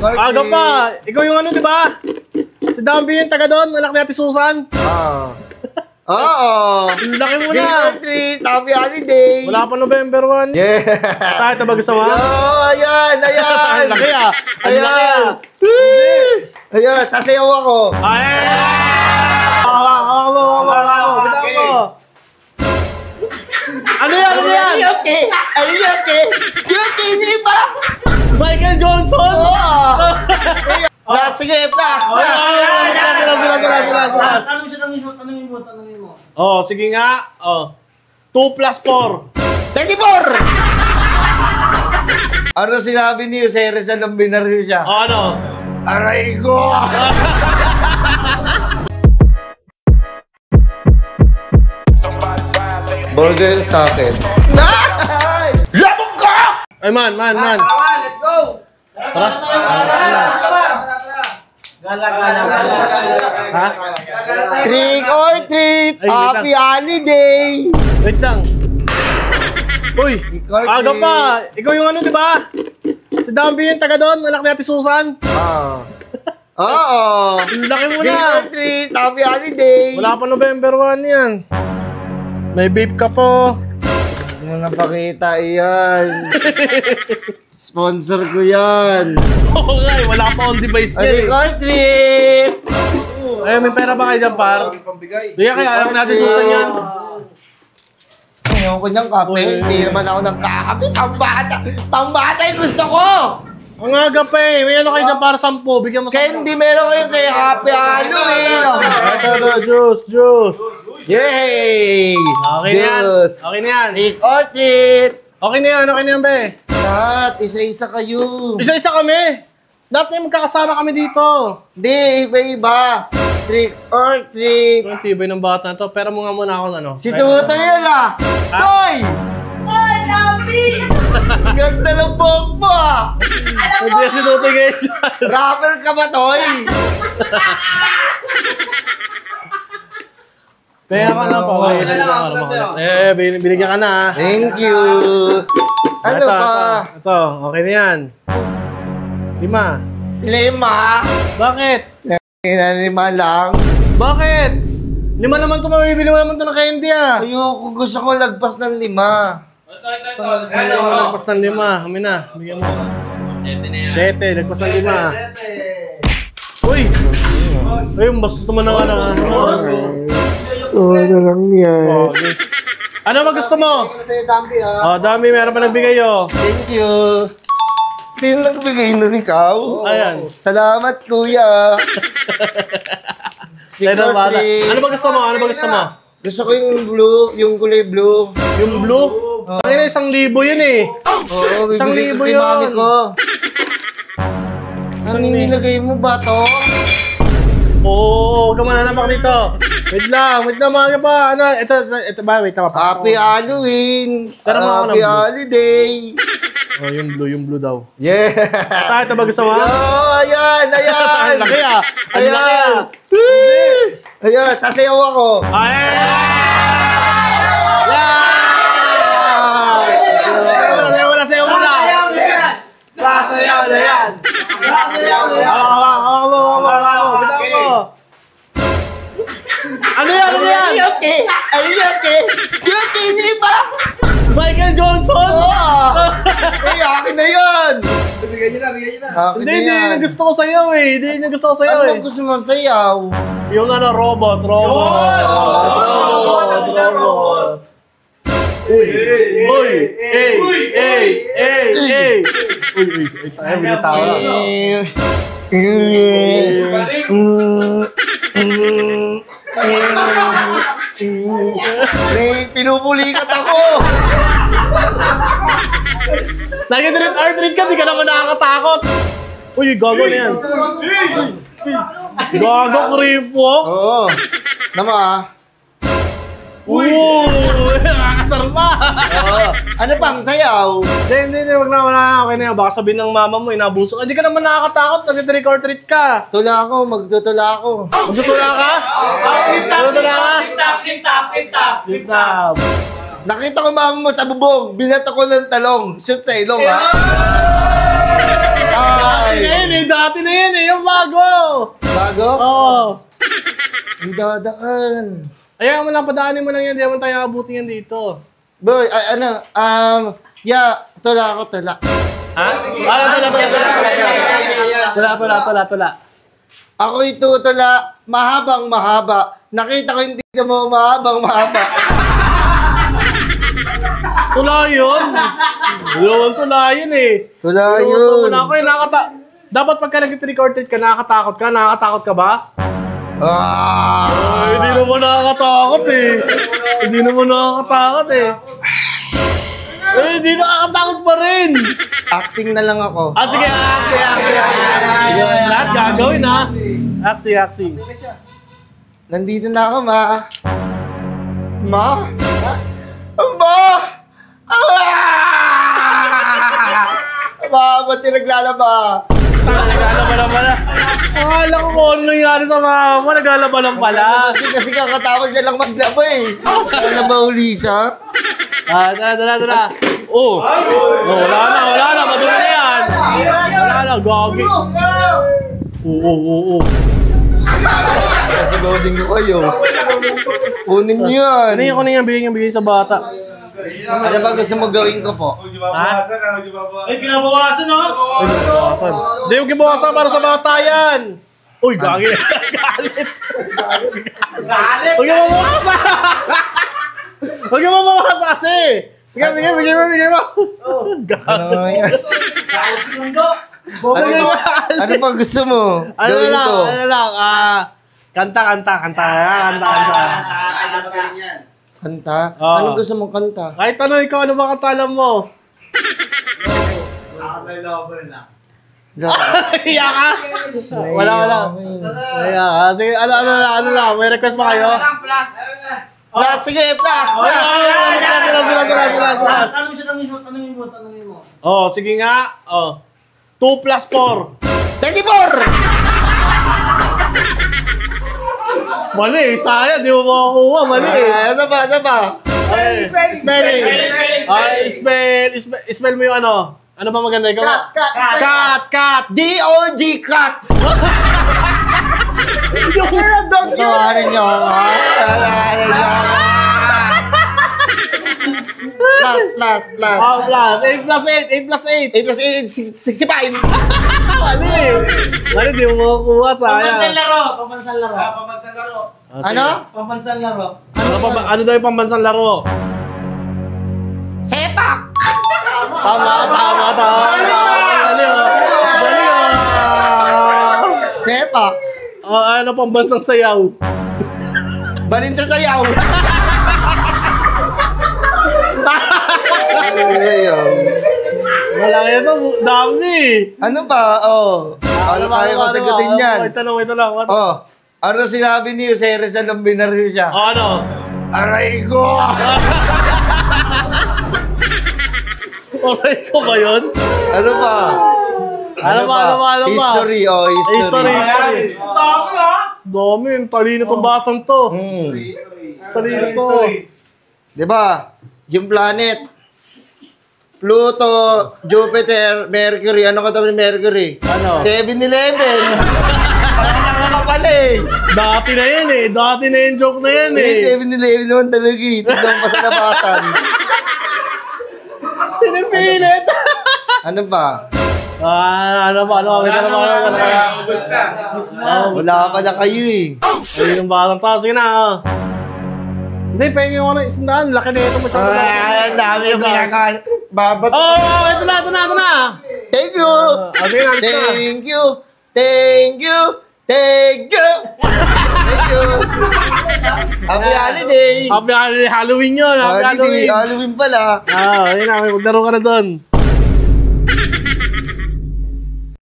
Aga pa. Ikaw yung ano, di ba? Si Dambi yung taga doon. Anak ni Ate Susan. Oo. Laki mo na. Happy holiday. Wala pa November 1. Yeah. Tayo, ito ba gusto mo? Ayan, ayan. Laki ah. Ayan. Ayan, sasayaw ako. Ano yan? Ano yan? Okay. Ano yan? Okay, hindi ba? Michael Johnson? Sige, plus. Tanungin mo. Oh, sige nga. Oh. 2 plus 4. 24! Ano sinabi niyo sa Rizal nung binaril siya? Oh, ano? Aray ko! Burger sa akin. Labog ka! Ay, man. Let's go! Tara. Gala. Ha? Trick or treat! Ay, Happy holiday! Wait lang. Uy, aga pa. Ikaw yung ano, di ba? Si Dambi yung taga doon. Anak ni Ate Susan. Oo. Laki mo Trick na. or treat! Happy holiday! Wala pa November 1 yan. May vape ka po. Hindi mo napakita iyan. Sponsor ko yan. Oo nga, wala pa on device Trick yan or treat! eh. Ay, may pera ba kayo dyan, par? Bigyan kaya anak natin Susan yan. Ayaw ko niyang kape. Hindi naman ako nagkakape. Pambata yung gusto ko! Ang aga pa eh. May ano kayo dyan para 10. Bigyan mo 10. Candy meron kayo kay Happy Halloween! Ito, juice. Yay! Okay na yan. Juice. Okay na yan. Trick or treat! Okay na yan, be. Lahat, isa-isa kayo. Isa-isa kami. Dapat na magkakasama kami dito. Hindi, iba-iba. Trick or treat. Ang tibay ng bata na to. Pero mo nga muna ako ano. Si Tutoy yan ah! Toy! Oy, Dambi! Ganda ng buhok mo ah! Hindi si Tutoy ngayon. Rapper ka ba, Toy? Kaya ka na po. Binigyan ka na. Thank you. Ano Ito, pa? Ito, okay na yan. 5. 5? Bakit? 5 lang. Bakit? 5 naman ito, mabibili mo naman ito ng candy ah. Ayoko, gusto ko lagpas ng 5. Ito, lagpas ng 5. Kami na, bigyan mo. 7, lagpas ng 5. Uy! Uy, bastos naman ng ano. Oo na lang yan. Ano ba gusto mo? Oh, Dambi, meron pa nagbigay oh. Thank you. Sino nagbigay nun, ikaw? Ayan. Salamat, kuya. Ano ba gusto mo? Ano ba gusto mo? Gusto ko yung blue, yung kulay blue. Yung blue? Tangin na 1,000 yun eh. Oo, 1,000 bibili ko kay yun. mami ko. Ano nilagay mo ba to? Oo, huwag ka mananapak dito. Wait lang, mga pa. Ano, ito ba? Wait lang. Happy Halloween! Tara mo ako ng Happy blue. holiday! Oh, yung blue daw. Yeah! Ito ba gusto mo? Ayan, ayan! Laki ah. Ayan! Ayan, sasayaw ako! Sasayaw mo na. Sasayaw na yan. Ano yan? Okay! Okay, hindi ba? Michael Johnson? Ay, akin na yan! Bigyan nyo na. Akin Hindi, na hindi yan. yung gusto ko sayaw eh. Hindi yung gusto ko sayaw Ano eh. bang gusto mong sayaw? Yung ano, robot. Uy! Tayo, may tawa lang. Pinupulikat ako! Nag-treat ka, di ka naman nakakatakot. Uy, gago na yan. Gago, kripo. Oo. Nama Uy! Nakakasar pa. Oo. Ano pang sayaw? Hindi, wag na. Okay na yan. Baka sabihin ng mama mo, inabuso. Hindi ka naman nakakatakot. Nag-trick or treat ka. Tula ako, magtutula ako. Magtutula ka? Magtutula ka? Flip top. Nakita ko mama mo sa bubong, binato ko ng talong. Shoot sa ilong, ha? Dati na yan eh, dati na yan eh, yung bago. Bago? Oo. May dadaan. Ayaw mo lang, padaanin mo lang yan, di naman tayo abutin yan dito. Boy, tula ako, tula. Ha? Tula. Ako itutula, mahabang mahaba. Nakita ko hindi ka mo mahabang mahaba. Tula yun. Tula yun eh. Tula yun. Dapat pagka nag-recorded ka, nakakatakot ka? Nakakatakot ka ba? Ah! Hindi naman nakakatakot eh. Hindi nakakatakot pa rin. Acting na lang ako. Sige, acting. Lahat gagawin ha. Acting. Nandito na ako, ma. Ma? Ma? Ma, ba't yung naglalaba? Naglalaba lang pala. Akala ko kung ano nangyari sa mama. Naglalaba lang pala. Kasi kakatawag niya lang maglaba eh. Wala ba uli siya? Tara. Wala na. Madumi na yan. Wala na, gagi. Oo. Kasi gawin ko kayo. Kunin niyo yan. Kunin yan, bigay sa bata. Ano ba gusto mo gawin ko po? Ay, pinabawasan ha? Hindi, huwag ibawasan para sa bata yan. Uy, gagi na. Galit. Huwag yung mabawasan. Huwag yung mabawasan kasi. Bigay mo. Gagi. Ano ba gusto mo? Gawin ko. Kanta. Kanta? Oo. Ano gusto mong kanta? Kahit ano, ikaw, ano ba katalam mo? May lover na. Iya ka? Wala. Iya ka. Sige, ano lang, may request pa kayo? Plus. Sige, plus! Sila. Tanungin mo. Oh, sige nga. 2 plus 4. 34! Mali, sayang, di mo makakuha, mali. Ano ba? Spelling. Spell mo yung ano. Ano ba maganda? Cut. D-O-G, cut! Tawarin niyo ako. Plus. 8 plus 8. 8 plus 8, 65. Mali, di mo makakuha, sayang. Pambansang laro. Ano? Pambansang laro. Ano daw yung pambansang laro? Sepak! Tama. Dali. Sepak! Ano pambansang sayaw? Balin sa sayaw! Sayaw. Wala ito, dami. Ano ba? Ano kaya ko sagutin yan? Wait lang. Ano sinabi ni Jose Rizal nung binaril siya? Ano? Aray ko! Aray ko ba yun? Ano ba? Ano ba? History, history. Dami, talino tong batang to. Talino to. Diba? Yung planet. Pluto, Jupiter, Mercury. Ano ka tabi ni Mercury? Ano? 7-Eleven. Ano nakakapal eh. Dati na yung joke na yan eh. 7-Eleven naman talaga eh. Tignan pa sa nabatan. Pinipilit. Ano ba? Ano ba? Wala pala kayo eh. Ayun yung batang to. Sige na. Hindi, pengen ko na isandaan. Laki na ito masyado. Ang dami yung pinaka... Babat. Ito na. Thank you. Okay, alis na. Thank you. Happy holiday. Happy Halloween yun. Happy Halloween. Halloween pala. Ayun na. Maglaro ka na doon.